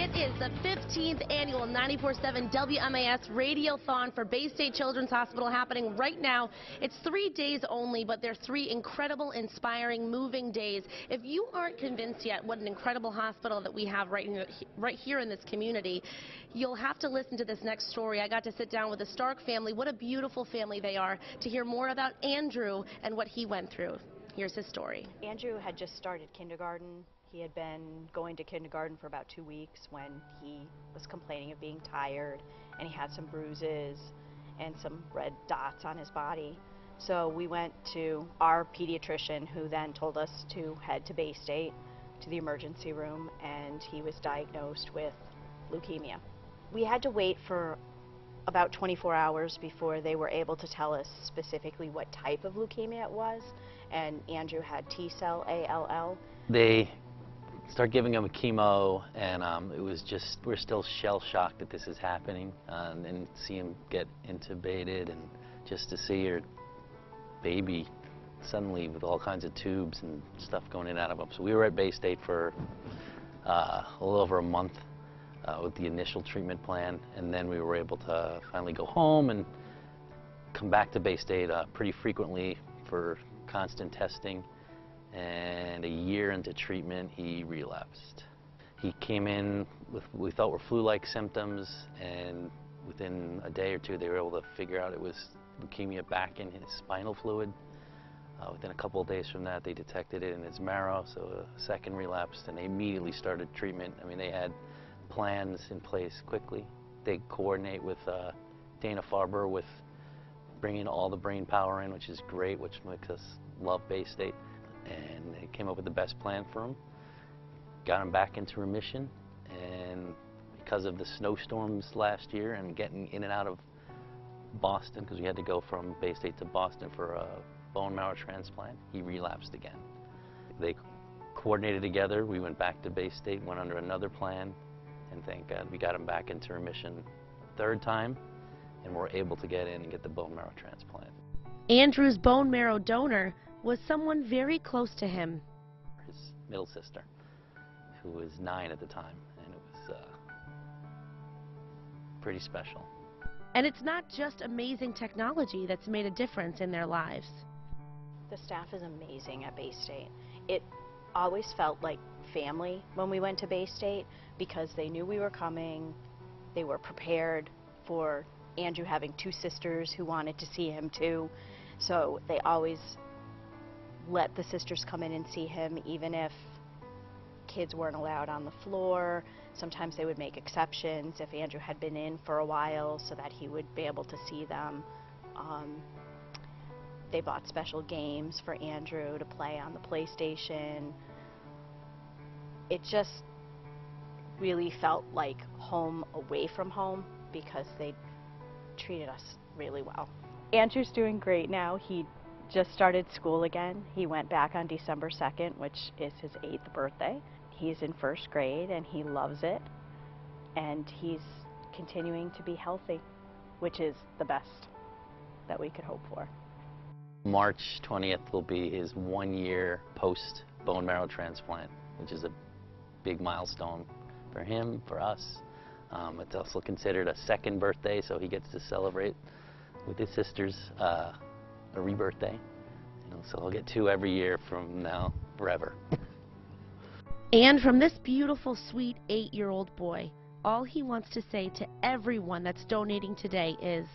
It is the 15th annual 94.7 WMAS Radiothon for Bay State Children's Hospital happening right now. It's 3 days only, but they're 3 incredible, inspiring, moving days. If you aren't convinced yet what an incredible hospital that we have right here in this community, you'll have to listen to this next story. I got to sit down with the Stark family. What a beautiful family they are, to hear more about Andrew and what he went through. Here's his story. Andrew had just started kindergarten. He had been going to kindergarten for about 2 weeks when he was complaining of being tired, and he had some bruises and some red dots on his body. So we went to our pediatrician, who then told us to head to Bay State to the emergency room, and he was diagnosed with leukemia. We had to wait for about 24 hours before they were able to tell us specifically what type of leukemia it was, and Andrew had T-cell ALL. They start giving him a chemo, and it was just, we're still shell-shocked that this is happening, and see him get intubated, and just to see your baby suddenly with all kinds of tubes and stuff going in and out of him. So we were at Bay State for a little over a month with the initial treatment plan, and then we were able to finally go home and come back to Bay State pretty frequently for constant testing. And a year into treatment, he relapsed. He came in with what we thought were flu-like symptoms, and within a day or two, they were able to figure out it was leukemia back in his spinal fluid. Within a couple of days from that, they detected it in his marrow, so a second relapse, and they immediately started treatment. I mean, they had plans in place quickly. They coordinate with Dana-Farber with bringing all the brain power in, which is great, which makes us love Bay State. And they came up with the best plan for him, got him back into remission, and because of the snowstorms last year and getting in and out of Boston, because we had to go from Bay State to Boston for a bone marrow transplant, he relapsed again. They coordinated together. We went back to Bay State, went under another plan, and thank God we got him back into remission third time, and were able to get in and get the bone marrow transplant. Andrew's bone marrow donor was someone very close to him. His middle sister, who was 9 at the time, and it was pretty special. And it's not just amazing technology that's made a difference in their lives. The staff is amazing at Bay State. It always felt like family when we went to Bay State, because they knew we were coming. They were prepared for Andrew having 2 sisters who wanted to see him too. So they always let the sisters come in and see him, even if kids weren't allowed on the floor. Sometimes they would make exceptions if Andrew had been in for a while so that he would be able to see them. They bought special games for Andrew to play on the PlayStation. It just really felt like home away from home, because they treated us really well. Andrew's doing great now. He just started school again. He went back on December 2nd, which is his 8th birthday. He's in 1st grade and he loves it, and he's continuing to be healthy, which is the best that we could hope for. March 20th will be his 1-year post bone marrow transplant, which is a big milestone for him, for us. It's also considered a 2nd birthday, so he gets to celebrate with his sisters a rebirthday. You know, so he'll get 2 every year from now forever. And from this beautiful, sweet 8-year-old boy, all he wants to say to everyone that's donating today is,